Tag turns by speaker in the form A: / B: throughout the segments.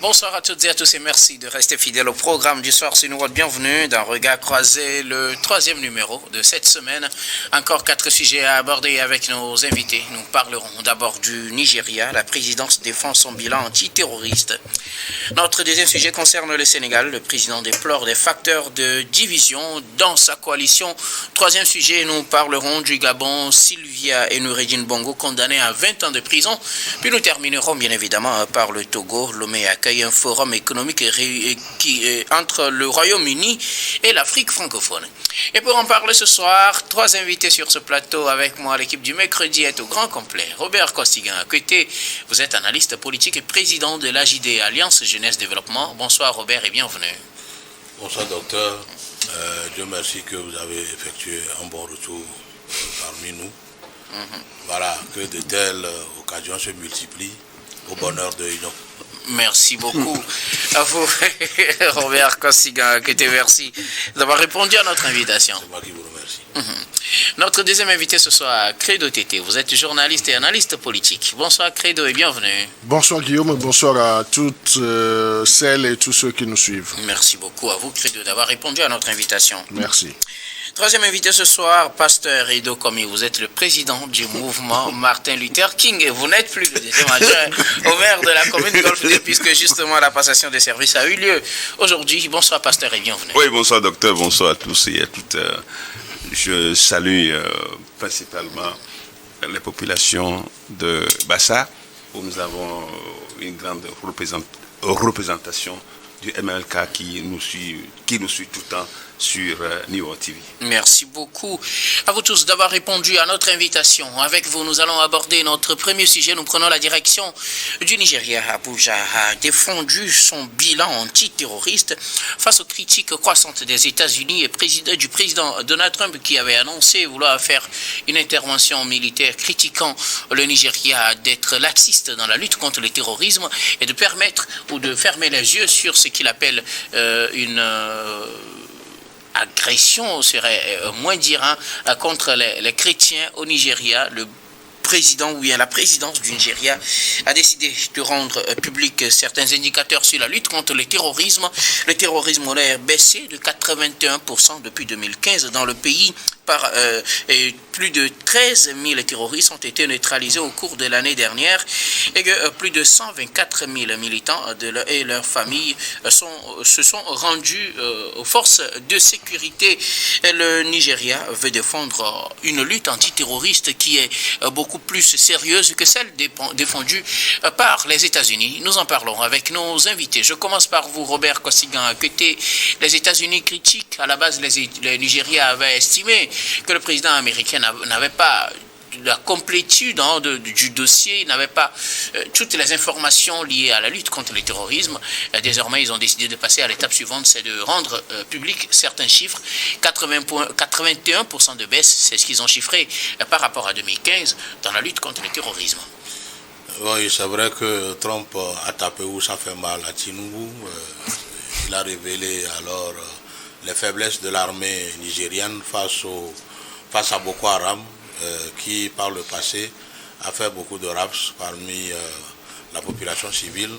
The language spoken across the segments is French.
A: Bonsoir à toutes et à tous et merci de rester fidèles au programme du soir. C'est nous votre bienvenue dans Regard croisé, le 3e numéro de cette semaine. Encore 4 sujets à aborder avec nos invités. Nous parlerons d'abord du Nigeria. La présidence défend son bilan antiterroriste. Notre deuxième sujet concerne le Sénégal. Le président déplore des facteurs de division dans sa coalition. Troisième sujet, nous parlerons du Gabon. Sylvia et Noureddine Bongo condamnés à 20 ans de prison. Puis nous terminerons bien évidemment par le Togo. Lomé accueille un forum économique entre le Royaume-Uni et l'Afrique francophone. Et pour en parler ce soir, 3 invités sur ce plateau avec moi. L'équipe du mercredi est au grand complet. Robert Costigan, à côté, vous êtes analyste politique et président de l'AJD, Alliance Jeunesse Développement. Bonsoir Robert et bienvenue.
B: Bonsoir docteur. Dieu merci que vous avez effectué un bon retour parmi nous. Voilà, que de telles occasions se multiplient au bonheur de l'Union.
A: Merci beaucoup à vous, Robert Costigan, merci d'avoir répondu à notre invitation.
B: C'est moi qui vous remercie.
A: Notre deuxième invité ce soir, Credo Tété. Vous êtes journaliste et analyste politique. Bonsoir Credo et bienvenue.
C: Bonsoir Guillaume, bonsoir à toutes celles et tous ceux qui nous suivent.
A: Merci beaucoup à vous Credo d'avoir répondu à notre invitation.
C: Merci.
A: Troisième invité ce soir, Pasteur Edo Komi. Vous êtes le président du mouvement Martin Luther King et vous n'êtes plus le deuxième adjoint au maire de la commune de Golfe 2 puisque justement la passation des services a eu lieu aujourd'hui. Bonsoir Pasteur et bienvenue.
D: Oui, bonsoir docteur, bonsoir à tous et à toutes. Je salue principalement les populations de Bassa où nous avons une grande représentation du MLK qui nous suit tout le temps sur Niveau TV.
A: Merci beaucoup à vous tous d'avoir répondu à notre invitation. Avec vous, nous allons aborder notre premier sujet. Nous prenons la direction du Nigeria. Abuja a défendu son bilan antiterroriste face aux critiques croissantes des États-Unis et du président Donald Trump qui avait annoncé vouloir faire une intervention militaire critiquant le Nigeria d'être laxiste dans la lutte contre le terrorisme et de permettre ou de fermer les yeux sur ce qu'il appelle une agression serait moins dire contre les chrétiens au Nigeria. Le président ou bien la présidence du Nigeria a décidé de rendre public certains indicateurs sur la lutte contre le terrorisme. Le terrorisme aurait baissé de 81% depuis 2015 dans le pays. Et plus de 13 000 terroristes ont été neutralisés au cours de l'année dernière et que plus de 124 000 militants et leurs familles se sont rendus aux forces de sécurité. Et le Nigeria veut défendre une lutte antiterroriste qui est beaucoup plus sérieuse que celle défendue par les États-Unis. Nous en parlons avec nos invités. Je commence par vous, Robert Costigan. À côté, les États-Unis critiquent. À la base, le Nigeria avait estimé que le président américain n'avait pas la complétude du dossier, il n'avait pas toutes les informations liées à la lutte contre le terrorisme. Désormais, ils ont décidé de passer à l'étape suivante, c'est de rendre public certains chiffres. 81% de baisse, c'est ce qu'ils ont chiffré par rapport à 2015 dans la lutte contre le terrorisme.
B: Oui, c'est vrai que Trump a tapé où ça fait mal à Tinubu. Il a révélé alors les faiblesses de l'armée nigériane face à Boko Haram, qui par le passé a fait beaucoup de raps parmi la population civile.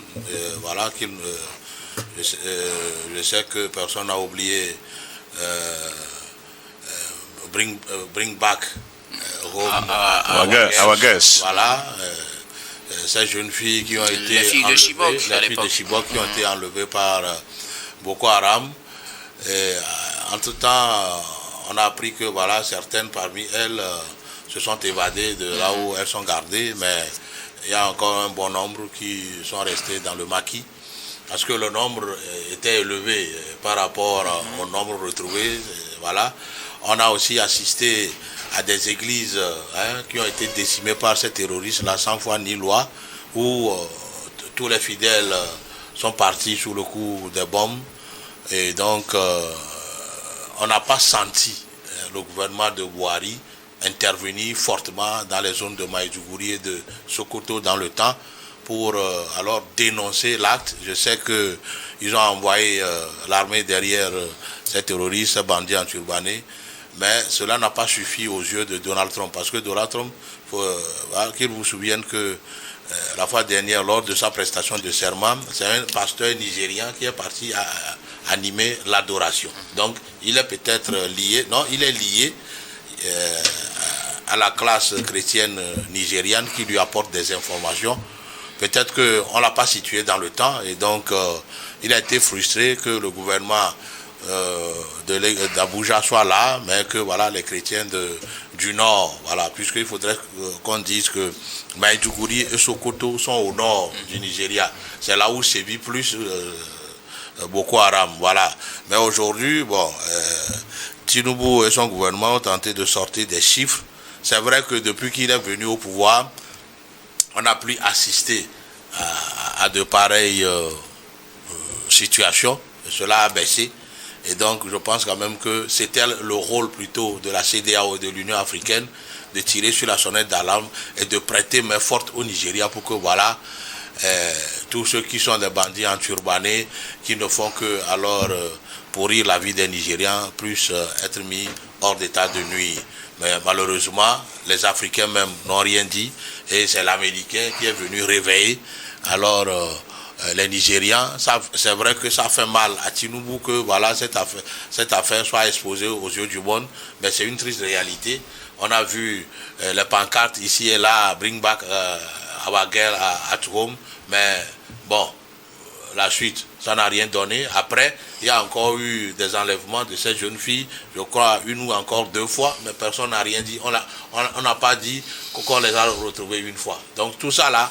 B: Voilà, je sais que personne n'a oublié bring back home
D: our guests.
B: Voilà, ces jeunes filles qui ont été enlevées, les filles de Chibok qui ont été enlevées par Boko Haram. Et, entre-temps, on a appris que voilà, certaines parmi elles se sont évadées de là où elles sont gardées, mais il y a encore un bon nombre qui sont restés dans le maquis, parce que le nombre était élevé par rapport au nombre retrouvé. Voilà. On a aussi assisté à des églises qui ont été décimées par ces terroristes-là, sans foi ni loi, où tous les fidèles sont partis sous le coup des bombes. Et donc, on n'a pas senti le gouvernement de Buhari intervenir fortement dans les zones de Maïdougouri et de Sokoto dans le temps pour alors dénoncer l'acte. Je sais qu'ils ont envoyé l'armée derrière ces terroristes, ces bandits enturbanés, mais cela n'a pas suffi aux yeux de Donald Trump, parce que Donald Trump, qu'il vous souvienne que la fois dernière, lors de sa prestation de serment, c'est un pasteur nigérian qui est parti animer l'adoration. Donc, il est peut-être lié, non, il est lié à la classe chrétienne nigériane qui lui apporte des informations. Peut-être qu'on ne l'a pas situé dans le temps et donc il a été frustré que le gouvernement d'Abuja soit là, mais que voilà, les chrétiens du nord, voilà, puisqu'il faudrait qu'on dise que Maïdougouri et Sokoto sont au nord du Nigeria. C'est là où sévit plus Boko Haram, voilà. Mais aujourd'hui, bon, Tinubu et son gouvernement ont tenté de sortir des chiffres. C'est vrai que depuis qu'il est venu au pouvoir, on n'a plus assisté à de pareilles situations. Cela a baissé. Et donc, je pense quand même que c'était le rôle plutôt de la CEDEAO et de l'Union africaine de tirer sur la sonnette d'alarme et de prêter main forte au Nigeria pour que, voilà, tous ceux qui sont des bandits enturbanés, qui ne font que alors pourrir la vie des Nigérians, puissent être mis hors d'état de nuire. Mais malheureusement, les Africains même n'ont rien dit et c'est l'Américain qui est venu réveiller. Alors, les Nigérians, c'est vrai que ça fait mal à Tinubu que voilà, cette affaire soit exposée aux yeux du monde, mais c'est une triste réalité. On a vu les pancartes ici et là, bring back our girl at home, mais bon, la suite, ça n'a rien donné. Après, il y a encore eu des enlèvements de ces jeunes filles, je crois une ou encore 2 fois, mais personne n'a rien dit. On n'a pas dit qu'on les a retrouvés une fois. Donc tout ça là,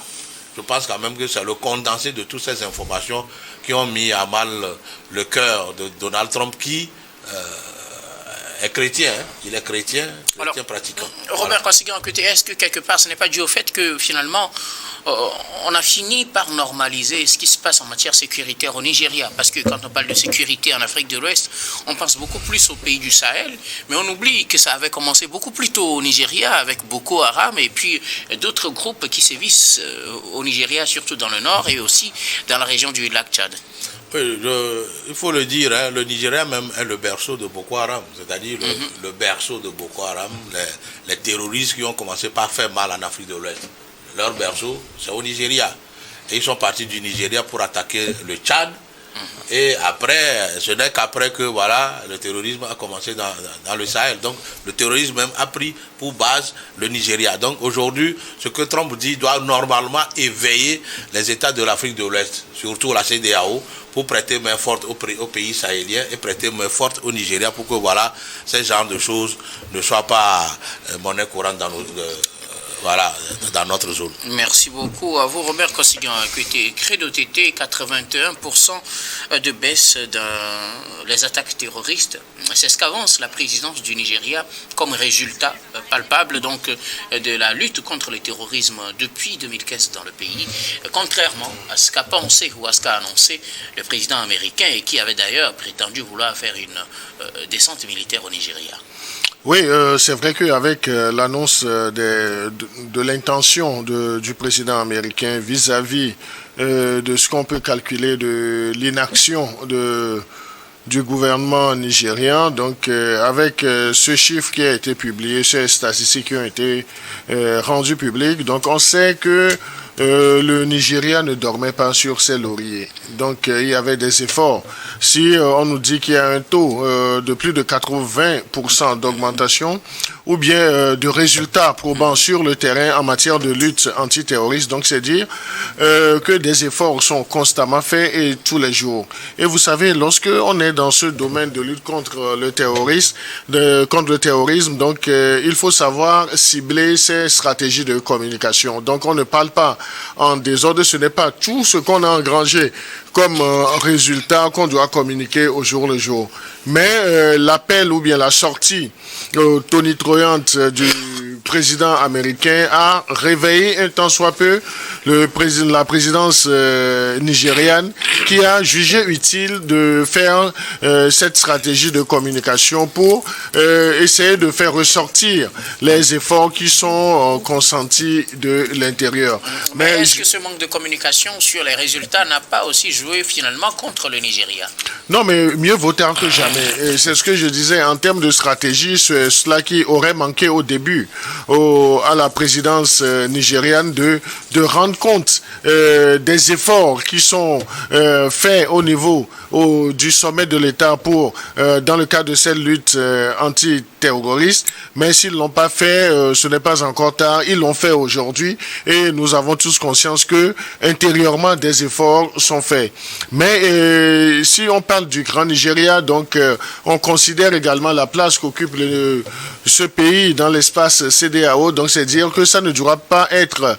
B: je pense quand même que c'est le condensé de toutes ces informations qui ont mis à mal le cœur de Donald Trump qui est chrétien, hein. Il est chrétien pratiquant.
A: Robert Kossigui, est-ce que quelque part ce n'est pas dû au fait que finalement on a fini par normaliser ce qui se passe en matière sécuritaire au Nigeria? Parce que quand on parle de sécurité en Afrique de l'Ouest, on pense beaucoup plus aux pays du Sahel, mais on oublie que ça avait commencé beaucoup plus tôt au Nigeria avec Boko Haram et puis d'autres groupes qui sévissent au Nigeria, surtout dans le nord et aussi dans la région du lac Tchad.
B: Oui, il faut le dire, hein, le Nigeria même est le berceau de Boko Haram, c'est-à-dire le berceau de Boko Haram, les terroristes qui ont commencé par faire mal en Afrique de l'Ouest. Leur berceau, c'est au Nigeria. Et ils sont partis du Nigeria pour attaquer le Tchad. Et après, ce n'est qu'après que voilà, le terrorisme a commencé dans le Sahel. Donc le terrorisme même a pris pour base le Nigeria. Donc aujourd'hui, ce que Trump dit doit normalement éveiller les États de l'Afrique de l'Ouest, surtout la CEDEAO, pour prêter main forte aux pays sahéliens et prêter main forte au Nigeria pour que voilà, ces genres de choses ne soient pas monnaie courante dans notre zone.
A: Merci beaucoup à vous, Robert Kossigui. Credo TT, 81% de baisse dans les attaques terroristes. C'est ce qu'avance la présidence du Nigeria comme résultat palpable donc de la lutte contre le terrorisme depuis 2015 dans le pays, contrairement à ce qu'a pensé ou à ce qu'a annoncé le président américain et qui avait d'ailleurs prétendu vouloir faire une descente militaire au Nigeria.
C: Oui, c'est vrai qu'avec l'annonce de l'intention du président américain vis-à-vis de ce qu'on peut calculer de l'inaction du gouvernement nigérien, donc avec ce chiffre qui a été publié, ces statistiques qui ont été rendues publiques, donc on sait que le Nigeria ne dormait pas sur ses lauriers. Donc il y avait des efforts. Si on nous dit qu'il y a un taux de plus de 80% d'augmentation ou bien de résultats probants sur le terrain en matière de lutte antiterroriste, donc c'est dire que des efforts sont constamment faits et tous les jours. Et vous savez, lorsque on est dans ce domaine de lutte contre le terrorisme, donc il faut savoir cibler ses stratégies de communication. Donc on ne parle pas en désordre, ce n'est pas tout ce qu'on a engrangé comme résultat qu'on doit communiquer au jour le jour. Mais l'appel ou bien la sortie tonitruante du président américain a réveillé un tant soit peu la présidence nigériane qui a jugé utile de faire cette stratégie de communication pour essayer de faire ressortir les efforts qui sont consentis de l'intérieur.
A: Mais est-ce que ce manque de communication sur les résultats n'a pas aussi joué finalement contre le Nigeria?
C: Non, mais mieux vaut tard que jamais. Et c'est ce que je disais en termes de stratégie, c'est cela qui aurait manqué au début. à la présidence nigériane de rendre compte des efforts qui sont faits au niveau du sommet de l'État pour dans le cadre de cette lutte antiterroriste. Mais s'ils ne l'ont pas fait, ce n'est pas encore tard. Ils l'ont fait aujourd'hui et nous avons tous conscience que intérieurement des efforts sont faits. Mais si on parle du Grand Nigeria, donc on considère également la place qu'occupe ce pays dans l'espace CEDEAO. Donc c'est dire que ça ne doit pas être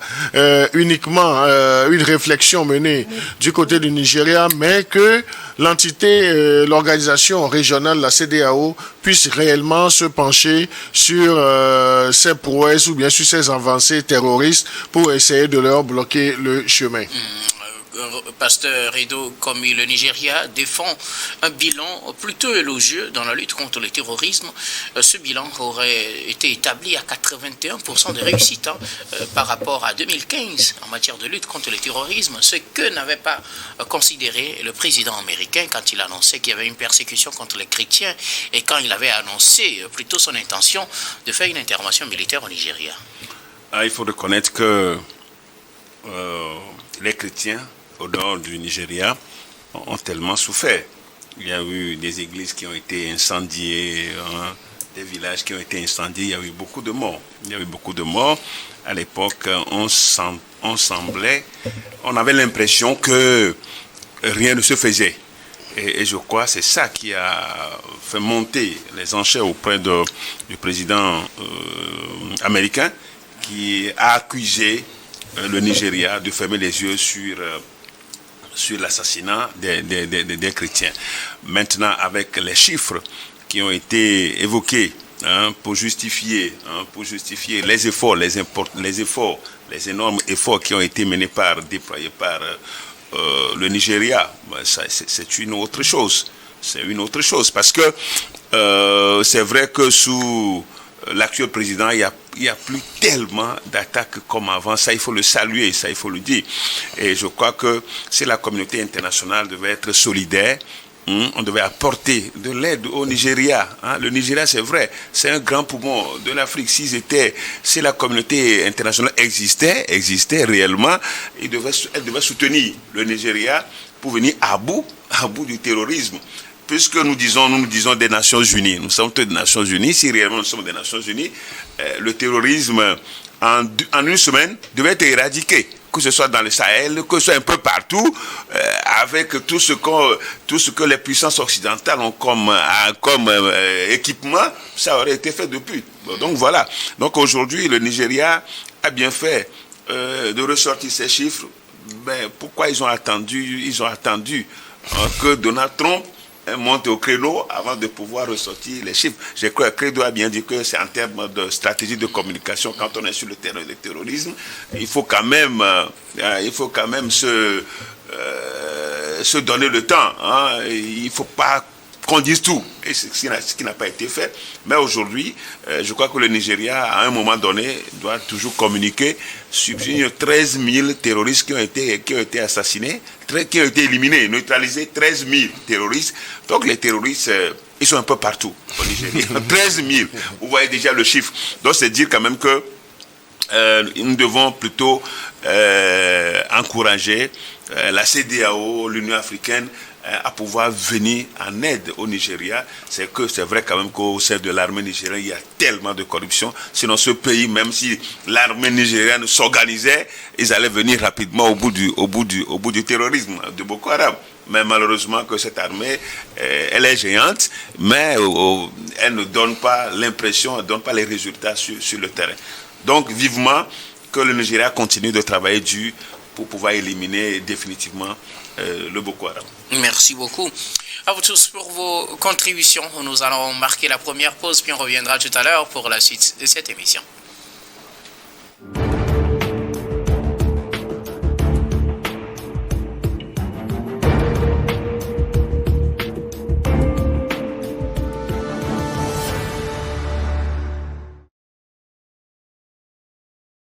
C: uniquement une réflexion menée du côté du Nigeria, mais que l'entité, l'organisation régionale, la CEDEAO, puisse réellement se pencher sur ces prouesses ou bien sur ces avancées terroristes pour essayer de leur bloquer le chemin.
A: Pasteur Edo Komi, le Nigeria défend un bilan plutôt élogieux dans la lutte contre le terrorisme. Ce bilan aurait été établi à 81% de réussite par rapport à 2015 en matière de lutte contre le terrorisme, ce que n'avait pas considéré le président américain quand il annonçait qu'il y avait une persécution contre les chrétiens et quand il avait annoncé plutôt son intention de faire une intervention militaire au Nigeria.
D: Il faut reconnaître que les chrétiens au nord du Nigeria ont tellement souffert. Il y a eu des églises qui ont été incendiées, des villages qui ont été incendiés, il y a eu beaucoup de morts. À l'époque, on avait l'impression que rien ne se faisait. Et je crois que c'est ça qui a fait monter les enchères auprès du président américain qui a accusé le Nigeria de fermer les yeux sur l'assassinat des chrétiens. Maintenant, avec les chiffres qui ont été évoqués pour justifier les énormes efforts qui ont été déployés par le Nigeria, c'est une autre chose. C'est une autre chose parce que c'est vrai que sous l'actuel président, il y a plus tellement d'attaques comme avant. Ça, il faut le saluer, ça, il faut le dire. Et je crois que si la communauté internationale devait être solidaire, on devait apporter de l'aide au Nigeria. Le Nigeria, c'est vrai, c'est un grand poumon de l'Afrique. Si la communauté internationale existait réellement, elle devait soutenir le Nigeria pour venir à bout du terrorisme. Puisque nous disons des Nations Unies, nous sommes des Nations Unies, si réellement nous sommes des Nations Unies, le terrorisme en une semaine devait être éradiqué, que ce soit dans le Sahel, que ce soit un peu partout, avec tout ce que les puissances occidentales ont comme équipement, ça aurait été fait depuis. Donc voilà. Donc aujourd'hui, le Nigeria a bien fait de ressortir ces chiffres. Ben, pourquoi ils ont attendu que Donald Trump monte au créneau avant de pouvoir ressortir les chiffres. Je crois que Credo a bien dit que c'est en termes de stratégie de communication, quand on est sur le terrain du terrorisme, il faut quand même se donner le temps. Il ne faut pas qu'on dise tout, et ce qui n'a pas été fait. Mais aujourd'hui, je crois que le Nigeria, à un moment donné, doit toujours communiquer sur 13 000 terroristes qui ont été assassinés, qui ont été éliminés, neutralisés, 13 000 terroristes. Donc les terroristes, ils sont un peu partout au Nigeria. 13 000, vous voyez déjà le chiffre. Donc c'est dire quand même que nous devons plutôt encourager la CEDEAO, l'Union africaine, à pouvoir venir en aide au Nigeria. C'est vrai quand même qu'au sein de l'armée nigérienne, il y a tellement de corruption. Sinon, ce pays, même si l'armée nigérienne s'organisait, ils allaient venir rapidement au bout du terrorisme de Boko Haram. Mais malheureusement que cette armée, elle est géante, mais elle ne donne pas l'impression, elle ne donne pas les résultats sur le terrain. Donc, vivement que le Nigeria continue de travailler dur pour pouvoir éliminer définitivement le Boko Haram.
A: Merci beaucoup à vous tous pour vos contributions. Nous allons marquer la première pause, puis on reviendra tout à l'heure pour la suite de cette émission.